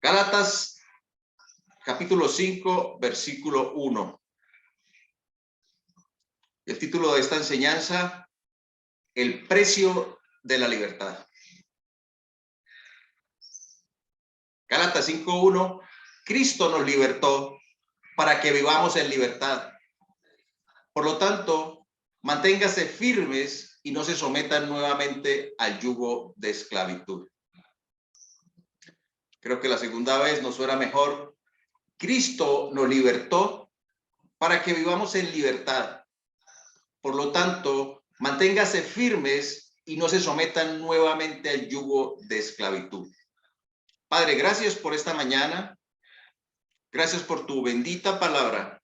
Gálatas capítulo 5, versículo 1. El título de esta enseñanza: el precio de la libertad. Gálatas 5:1. Cristo nos libertó para que vivamos en libertad. Por lo tanto, manténgase firmes y no se sometan nuevamente al yugo de esclavitud. Creo que la segunda vez nos suena mejor. Cristo nos libertó para que vivamos en libertad. Por lo tanto, manténgase firmes y no se sometan nuevamente al yugo de esclavitud. Padre, gracias por esta mañana. Gracias por tu bendita palabra.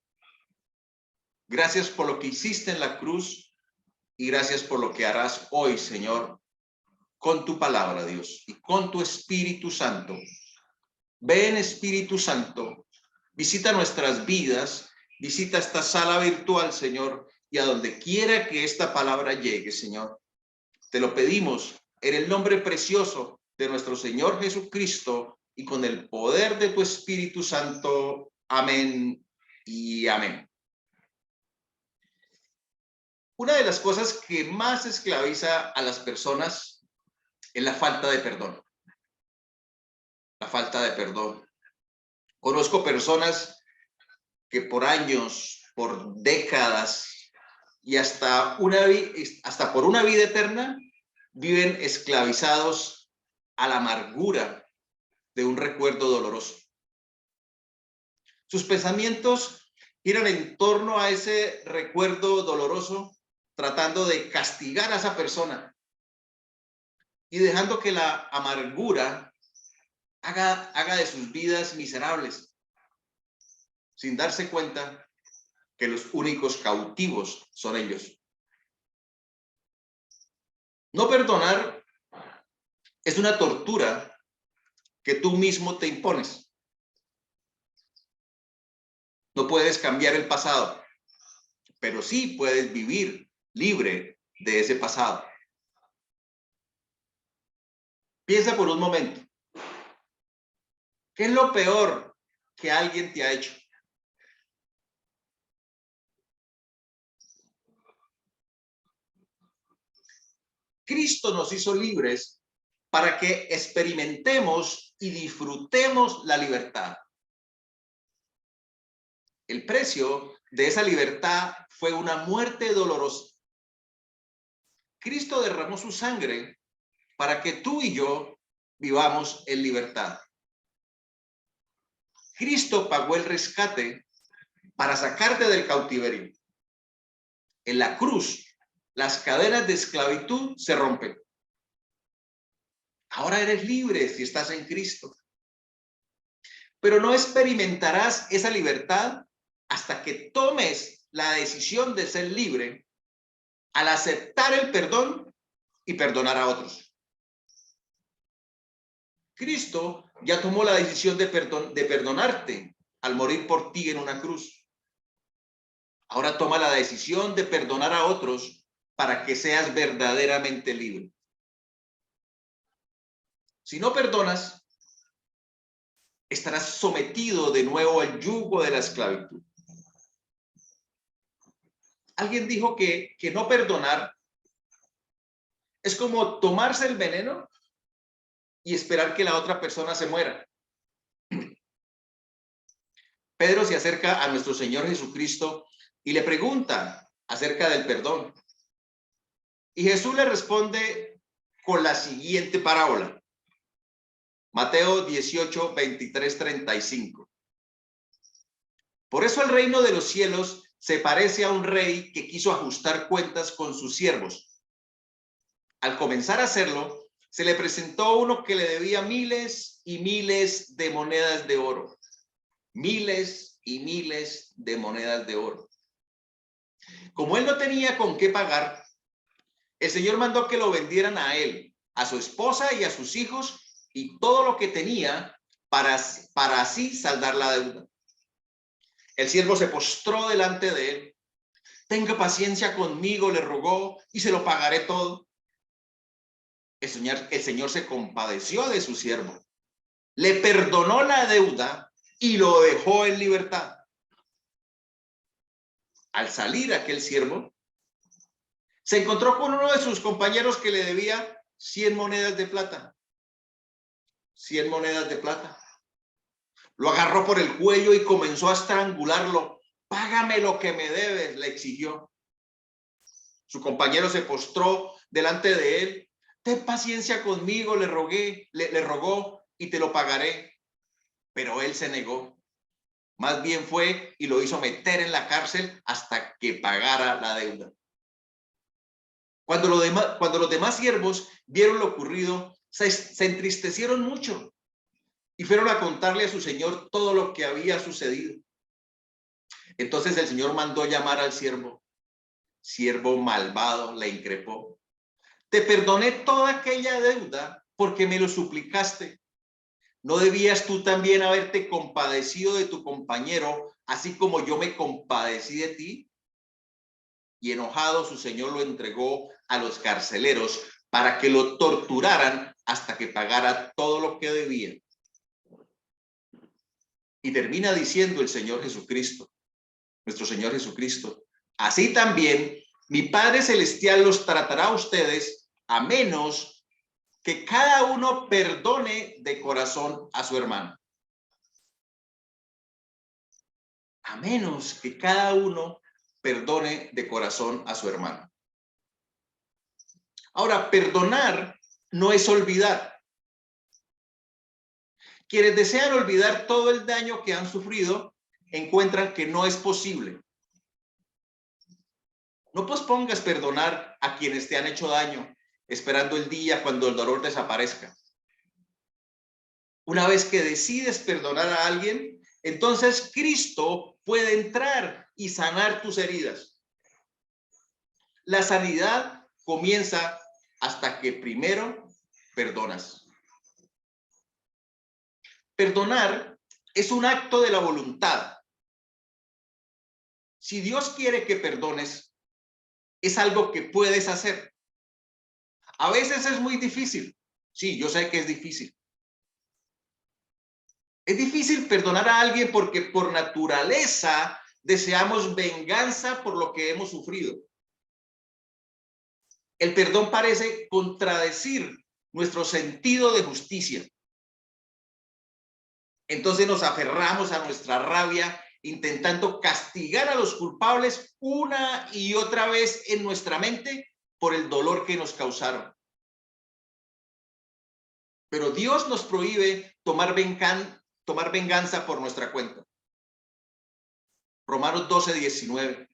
Gracias por lo que hiciste en la cruz y gracias por lo que harás hoy, Señor, con tu palabra, Dios, y con tu Espíritu Santo. Ven, Espíritu Santo, visita nuestras vidas, visita esta sala virtual, Señor, y a donde quiera que esta palabra llegue, Señor. Te lo pedimos en el nombre precioso de nuestro Señor Jesucristo y con el poder de tu Espíritu Santo. Amén y amén. Una de las cosas que más esclaviza a las personas es la falta de perdón. La falta de perdón. Conozco personas que por años, por décadas y hasta por una vida eterna viven esclavizados a la amargura de un recuerdo doloroso. Sus pensamientos giran en torno a ese recuerdo doloroso, tratando de castigar a esa persona y dejando que la amargura haga de sus vidas miserables, sin darse cuenta que los únicos cautivos son ellos. No perdonar es una tortura que tú mismo te impones. No puedes cambiar el pasado, pero sí puedes vivir libre de ese pasado. Piensa por un momento. ¿Qué es lo peor que alguien te ha hecho? Cristo nos hizo libres para que experimentemos y disfrutemos la libertad. El precio de esa libertad fue una muerte dolorosa. Cristo derramó su sangre para que tú y yo vivamos en libertad. Cristo pagó el rescate para sacarte del cautiverio. En la cruz, las cadenas de esclavitud se rompen. Ahora eres libre si estás en Cristo. Pero no experimentarás esa libertad hasta que tomes la decisión de ser libre al aceptar el perdón y perdonar a otros. Cristo ya tomó la decisión de perdonarte al morir por ti en una cruz. Ahora toma la decisión de perdonar a otros para que seas verdaderamente libre. Si no perdonas, estarás sometido de nuevo al yugo de la esclavitud. Alguien dijo que no perdonar es como tomarse el veneno y esperar que la otra persona se muera. Pedro se acerca a nuestro Señor Jesucristo y le pregunta acerca del perdón. Y Jesús le responde con la siguiente parábola. Mateo 18, 23, 35. Por eso el reino de los cielos se parece a un rey que quiso ajustar cuentas con sus siervos. Al comenzar a hacerlo, se le presentó uno que le debía miles y miles de monedas de oro. Miles y miles de monedas de oro. Como él no tenía con qué pagar, el Señor mandó que lo vendieran a él, a su esposa y a sus hijos y todo lo que tenía para así saldar la deuda. El siervo se postró delante de él. Tenga paciencia conmigo, le rogó, y se lo pagaré todo. El Señor se compadeció de su siervo. le perdonó la deuda y lo dejó en libertad. Al salir aquel siervo, se encontró con uno de sus compañeros que le debía 100 monedas de plata. 100 monedas de plata. Lo agarró por el cuello y comenzó a estrangularlo. Págame lo que me debes, le exigió. Su compañero se postró delante de él. Ten paciencia conmigo, le rogó, y te lo pagaré. Pero él se negó. Más bien fue y lo hizo meter en la cárcel hasta que pagara la deuda. Cuando los demás siervos vieron lo ocurrido, se entristecieron mucho y fueron a contarle a su señor todo lo que había sucedido. Entonces el señor mandó llamar al siervo. Siervo malvado, le increpó. Te perdoné toda aquella deuda porque me lo suplicaste. ¿No debías tú también haberte compadecido de tu compañero, así como yo me compadecí de ti? Y enojado, su señor lo entregó a los carceleros para que lo torturaran hasta que pagara todo lo que debía. Y termina diciendo el Señor Jesucristo, nuestro Señor Jesucristo, así también mi Padre Celestial los tratará a ustedes, a menos que cada uno perdone de corazón a su hermano. A menos que cada uno perdone de corazón a su hermano. Ahora, perdonar no es olvidar. Quienes desean olvidar todo el daño que han sufrido encuentran que no es posible. No pospongas perdonar a quienes te han hecho daño, esperando el día cuando el dolor desaparezca. Una vez que decides perdonar a alguien, entonces Cristo puede entrar y sanar tus heridas. La sanidad comienza hasta que primero perdonas. Perdonar es un acto de la voluntad. Si Dios quiere que perdones, es algo que puedes hacer. A veces es muy difícil. Sí, yo sé que es difícil. Es difícil perdonar a alguien porque por naturaleza deseamos venganza por lo que hemos sufrido. El perdón parece contradecir nuestro sentido de justicia. Entonces nos aferramos a nuestra rabia, intentando castigar a los culpables una y otra vez en nuestra mente por el dolor que nos causaron. Pero Dios nos prohíbe tomar venganza por nuestra cuenta. Romanos 12:19.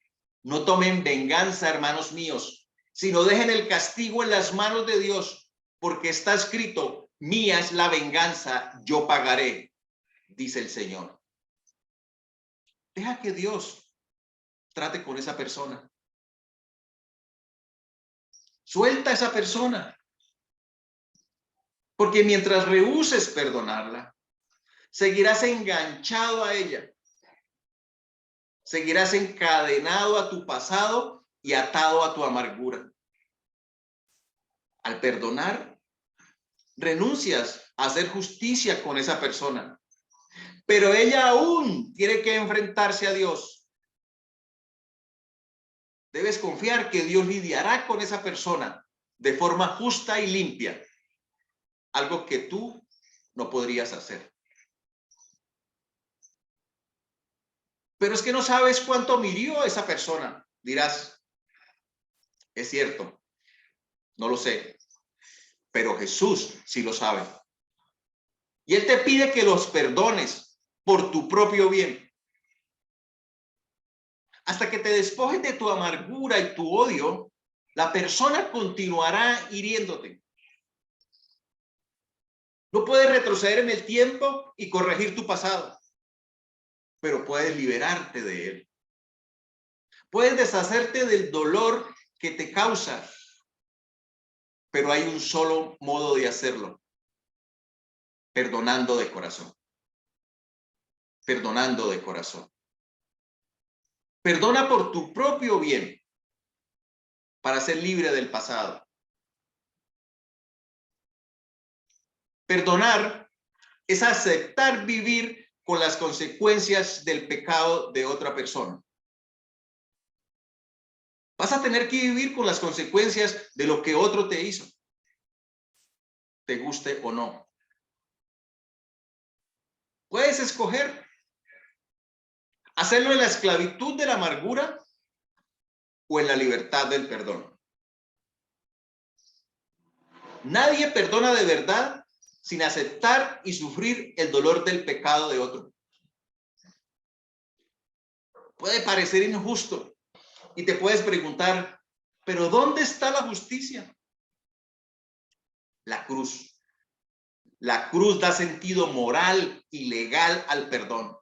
No tomen venganza, hermanos míos, sino dejen el castigo en las manos de Dios, porque está escrito, mía es la venganza, yo pagaré, dice el Señor. Deja que Dios trate con esa persona. Suelta a esa persona. Porque mientras rehúses perdonarla, seguirás enganchado a ella. Seguirás encadenado a tu pasado y atado a tu amargura. Al perdonar, renuncias a hacer justicia con esa persona. Pero ella aún tiene que enfrentarse a Dios. Debes confiar que Dios lidiará con esa persona de forma justa y limpia. Algo que tú no podrías hacer. Pero es que no sabes cuánto me hirió esa persona. Dirás, es cierto, no lo sé, pero Jesús sí lo sabe. Y Él te pide que los perdones por tu propio bien. Hasta que te despojes de tu amargura y tu odio, la persona continuará hiriéndote. No puedes retroceder en el tiempo y corregir tu pasado, pero puedes liberarte de él. Puedes deshacerte del dolor que te causa, pero hay un solo modo de hacerlo: perdonando de corazón. Perdonando de corazón. Perdona por tu propio bien, para ser libre del pasado. Perdonar es aceptar vivir con las consecuencias del pecado de otra persona. Vas a tener que vivir con las consecuencias de lo que otro te hizo, te guste o no. Puedes escoger hacerlo en la esclavitud de la amargura o en la libertad del perdón. Nadie perdona de verdad sin aceptar y sufrir el dolor del pecado de otro. Puede parecer injusto y te puedes preguntar, ¿pero dónde está la justicia? La cruz. La cruz da sentido moral y legal al perdón.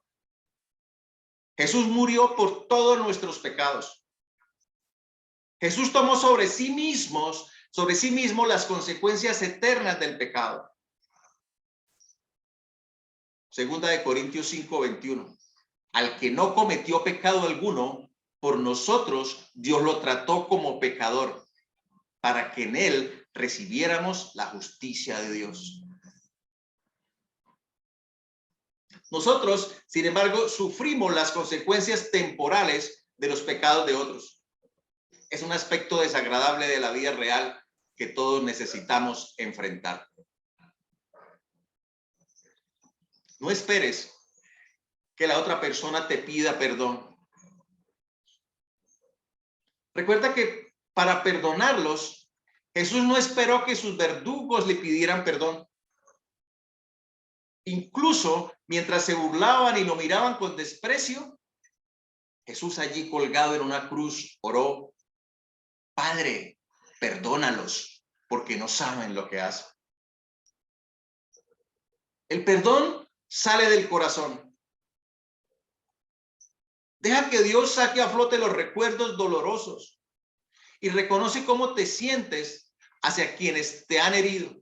Jesús murió por todos nuestros pecados. Jesús tomó sobre sí mismo las consecuencias eternas del pecado. Segunda de Corintios 5:21. Al que no cometió pecado alguno, por nosotros Dios lo trató como pecador, para que en él recibiéramos la justicia de Dios. Nosotros, sin embargo, sufrimos las consecuencias temporales de los pecados de otros. Es un aspecto desagradable de la vida real que todos necesitamos enfrentar. No esperes que la otra persona te pida perdón. Recuerda que para perdonarlos, Jesús no esperó que sus verdugos le pidieran perdón. Incluso mientras se burlaban y lo miraban con desprecio, Jesús allí colgado en una cruz oró: Padre, perdónalos, porque no saben lo que hacen. El perdón sale del corazón. Deja que Dios saque a flote los recuerdos dolorosos y reconoce cómo te sientes hacia quienes te han herido.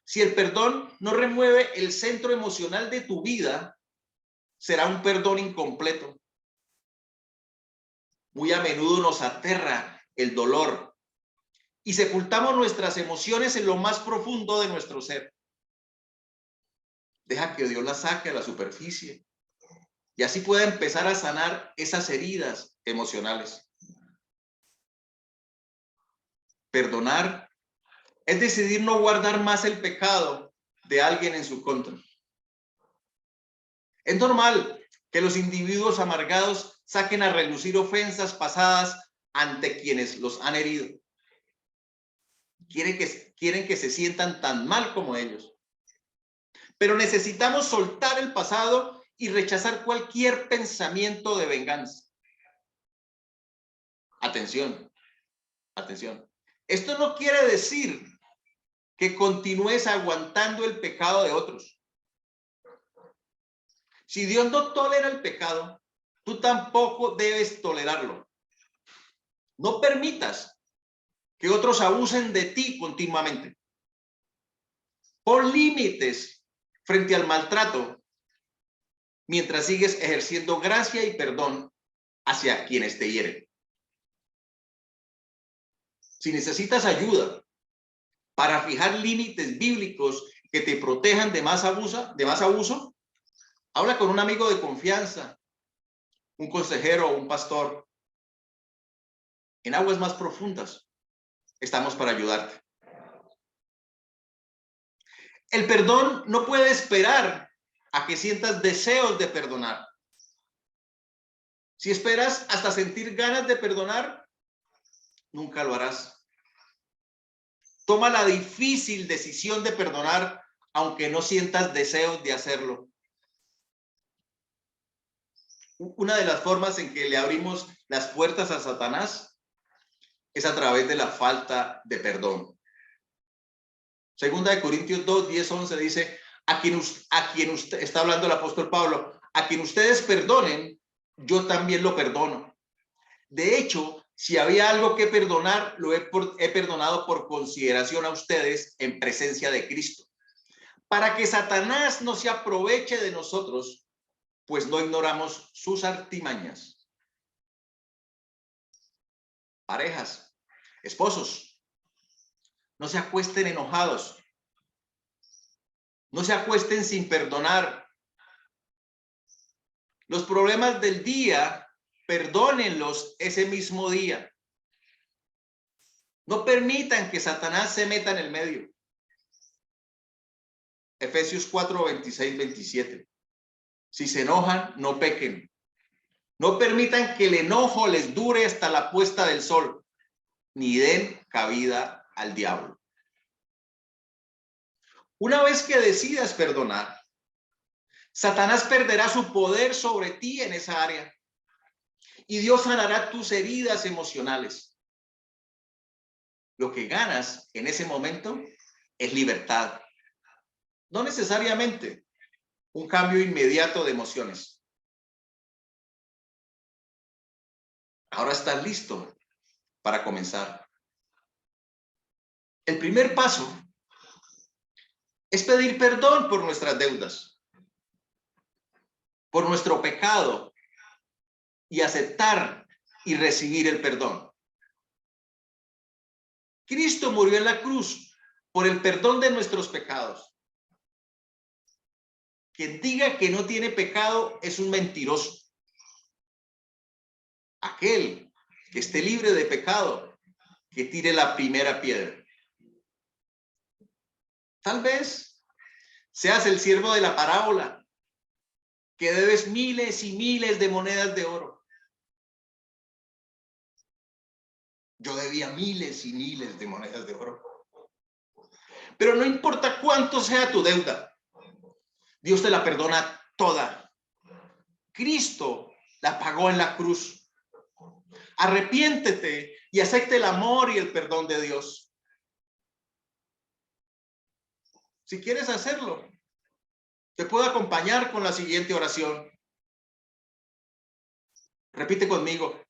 Si el perdón no remueve el centro emocional de tu vida, será un perdón incompleto. Muy a menudo nos aterra el dolor y sepultamos nuestras emociones en lo más profundo de nuestro ser. Deja que Dios las saque a la superficie y así pueda empezar a sanar esas heridas emocionales. Perdonar es decidir no guardar más el pecado de alguien en su contra. Es normal que los individuos amargados saquen a relucir ofensas pasadas ante quienes los han herido. Quieren que se sientan tan mal como ellos. Pero necesitamos soltar el pasado y rechazar cualquier pensamiento de venganza. Atención, atención. Esto no quiere decir que continúes aguantando el pecado de otros. Si Dios no tolera el pecado, tú tampoco debes tolerarlo. No permitas que otros abusen de ti continuamente. Pon límites frente al maltrato mientras sigues ejerciendo gracia y perdón hacia quienes te hieren. Si necesitas ayuda para fijar límites bíblicos que te protejan de más abuso, habla con un amigo de confianza, un consejero o un pastor. En aguas más profundas estamos para ayudarte. El perdón no puede esperar a que sientas deseos de perdonar. Si esperas hasta sentir ganas de perdonar, nunca lo harás. Toma la difícil decisión de perdonar, aunque no sientas deseos de hacerlo. Una de las formas en que le abrimos las puertas a Satanás es a través de la falta de perdón. Segunda de Corintios 2, 10, 11 dice: a quien usted, está hablando el apóstol Pablo, a quien ustedes perdonen, yo también lo perdono. De hecho, si había algo que perdonar, lo he perdonado por consideración a ustedes en presencia de Cristo, para que Satanás no se aproveche de nosotros, pues no ignoramos sus artimañas. Parejas, esposos, no se acuesten enojados. No se acuesten sin perdonar. Los problemas del día, perdónenlos ese mismo día. No permitan que Satanás se meta en el medio. Efesios 4, 26, 27. Si se enojan, no pequen. No permitan que el enojo les dure hasta la puesta del sol, ni den cabida al diablo. Una vez que decidas perdonar, Satanás perderá su poder sobre ti en esa área y Dios sanará tus heridas emocionales. Lo que ganas en ese momento es libertad. No necesariamente un cambio inmediato de emociones. Ahora estás listo para comenzar. El primer paso es pedir perdón por nuestras deudas, por nuestro pecado y aceptar y recibir el perdón. Cristo murió en la cruz por el perdón de nuestros pecados. Quien diga que no tiene pecado es un mentiroso. Aquel que esté libre de pecado, que tire la primera piedra. Tal vez seas el siervo de la parábola, que debes miles y miles de monedas de oro. Yo debía miles y miles de monedas de oro. Pero no importa cuánto sea tu deuda, Dios te la perdona toda. Cristo la pagó en la cruz. Arrepiéntete y acepte el amor y el perdón de Dios. Si quieres hacerlo, te puedo acompañar con la siguiente oración. Repite conmigo.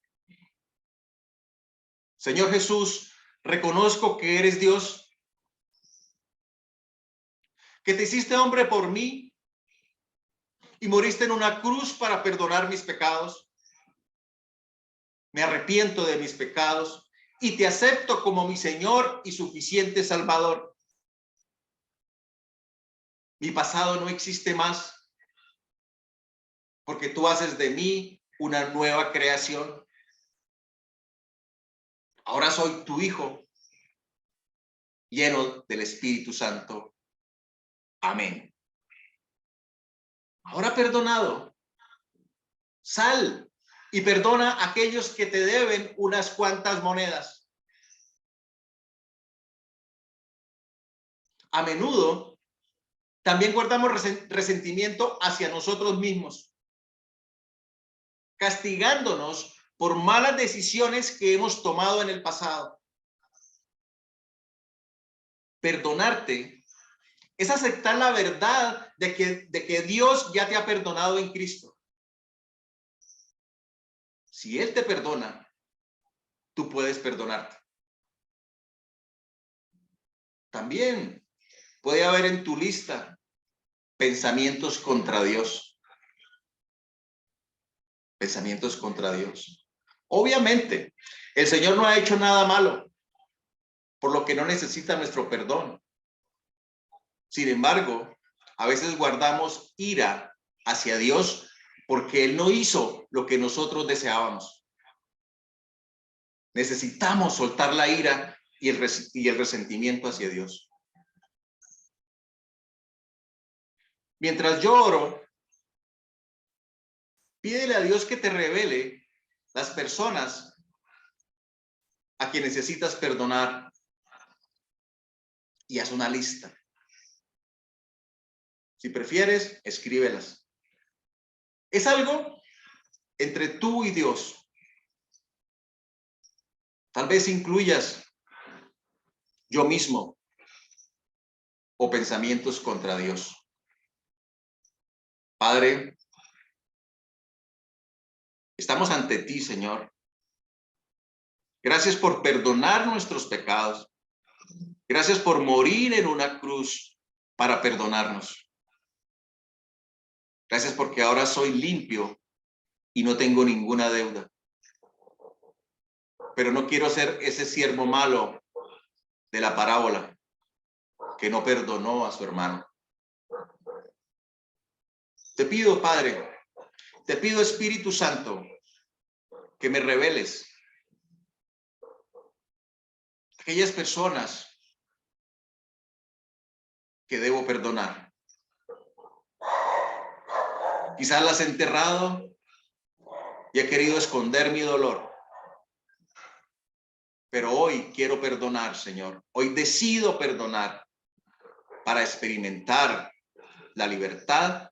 Señor Jesús, reconozco que eres Dios, que te hiciste hombre por mí y moriste en una cruz para perdonar mis pecados. Me arrepiento de mis pecados y te acepto como mi Señor y suficiente Salvador. Mi pasado no existe más, porque tú haces de mí una nueva creación. Ahora soy tu hijo, lleno del Espíritu Santo. Amén. Ahora perdonado, sal y perdona a aquellos que te deben unas cuantas monedas. A menudo también guardamos resentimiento hacia nosotros mismos, castigándonos por malas decisiones que hemos tomado en el pasado. Perdonarte es aceptar la verdad de que Dios ya te ha perdonado en Cristo. Si Él te perdona, tú puedes perdonarte. También puede haber en tu lista pensamientos contra Dios. Pensamientos contra Dios. Obviamente, el Señor no ha hecho nada malo, por lo que no necesita nuestro perdón. Sin embargo, a veces guardamos ira hacia Dios porque Él no hizo lo que nosotros deseábamos. Necesitamos soltar la ira y el resentimiento hacia Dios. Mientras yo oro, pídele a Dios que te revele las personas a quienes necesitas perdonar y haz una lista. Si prefieres, escríbelas. Es algo entre tú y Dios. Tal vez incluyas yo mismo o pensamientos contra Dios. Padre, estamos ante ti, Señor. Gracias por perdonar nuestros pecados. Gracias por morir en una cruz para perdonarnos. Gracias porque ahora soy limpio y no tengo ninguna deuda. Pero no quiero ser ese siervo malo de la parábola que no perdonó a su hermano. Te pido, Padre, te pido, Espíritu Santo, que me reveles aquellas personas que debo perdonar. Quizás las he enterrado y he querido esconder mi dolor. Pero hoy quiero perdonar, Señor. Hoy decido perdonar para experimentar la libertad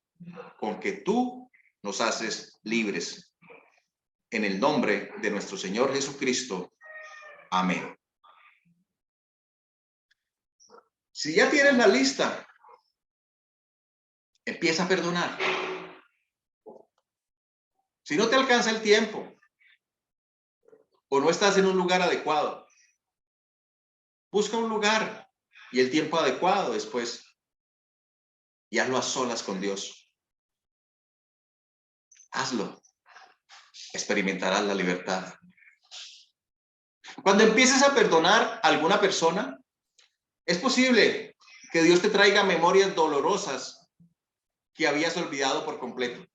con que tú nos haces libres. En el nombre de nuestro Señor Jesucristo. Amén. Si ya tienes la lista, empieza a perdonar. Si no te alcanza el tiempo o no estás en un lugar adecuado, busca un lugar y el tiempo adecuado después y hazlo a solas con Dios. Hazlo. Experimentarás la libertad. Cuando empieces a perdonar a alguna persona, es posible que Dios te traiga memorias dolorosas que habías olvidado por completo.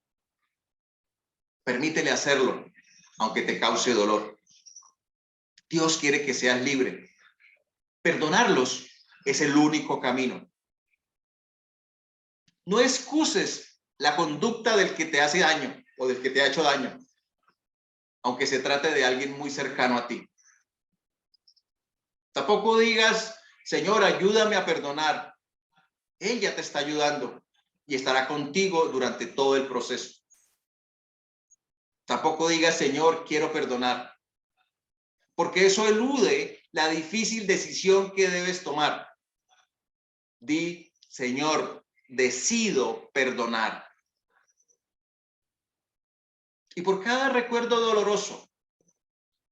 Permítele hacerlo, aunque te cause dolor. Dios quiere que seas libre. Perdonarlos es el único camino. No excuses la conducta del que te hace daño o del que te ha hecho daño, aunque se trate de alguien muy cercano a ti. Tampoco digas, Señor, ayúdame a perdonar. Ella te está ayudando y estará contigo durante todo el proceso. Tampoco digas, Señor, quiero perdonar, porque eso elude la difícil decisión que debes tomar. Di, Señor, decido perdonar. Y por cada recuerdo doloroso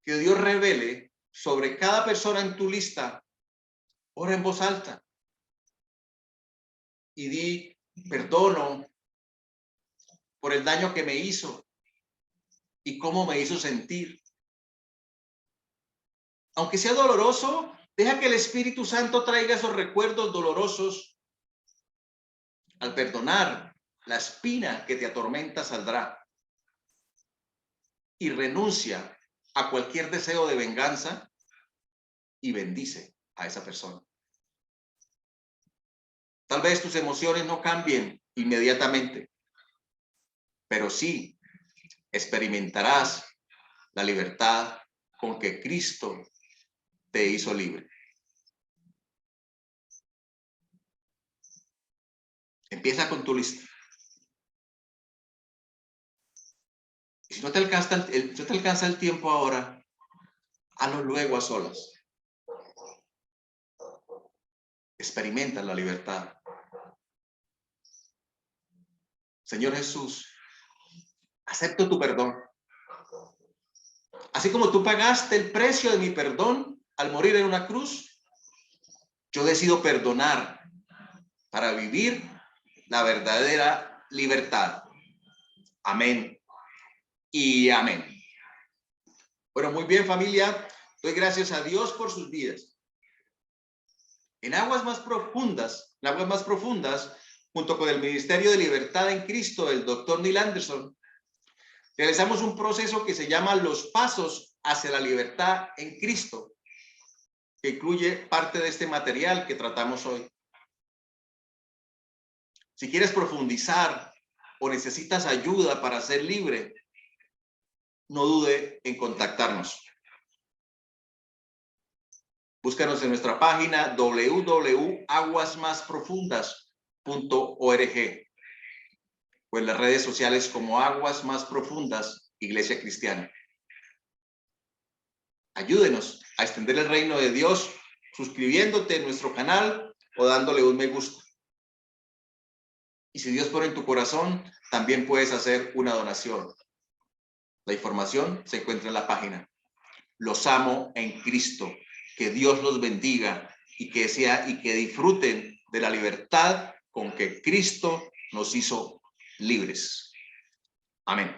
que Dios revele sobre cada persona en tu lista, ora en voz alta y di, perdono por el daño que me hizo y cómo me hizo sentir. Aunque sea doloroso, deja que el Espíritu Santo traiga esos recuerdos dolorosos. Al perdonar, la espina que te atormenta saldrá. Y renuncia a cualquier deseo de venganza y bendice a esa persona. Tal vez tus emociones no cambien inmediatamente, pero sí experimentarás la libertad con que Cristo te hizo libre. Empieza con tu lista. Y si no te alcanza el tiempo ahora, hazlo luego a solas. Experimenta la libertad. Señor Jesús, acepto tu perdón. Así como tú pagaste el precio de mi perdón al morir en una cruz, yo decido perdonar para vivir la verdadera libertad. Amén y amén. Bueno, muy bien, familia. Doy gracias a Dios por sus vidas. En aguas más profundas, junto con el Ministerio de Libertad en Cristo, el Dr. Neil Anderson, realizamos un proceso que se llama Los Pasos hacia la Libertad en Cristo, que incluye parte de este material que tratamos hoy. Si quieres profundizar o necesitas ayuda para ser libre, no dude en contactarnos. Búscanos en nuestra página www.aguasmasprofundas.org o en las redes sociales como Aguas Más Profundas Iglesia Cristiana. Ayúdenos a extender el reino de Dios suscribiéndote en nuestro canal o dándole un me gusta. Y si Dios pone en tu corazón, también puedes hacer una donación. La información se encuentra en la página. Los amo en Cristo. Que Dios los bendiga y que disfruten de la libertad con que Cristo nos hizo libres. Amén.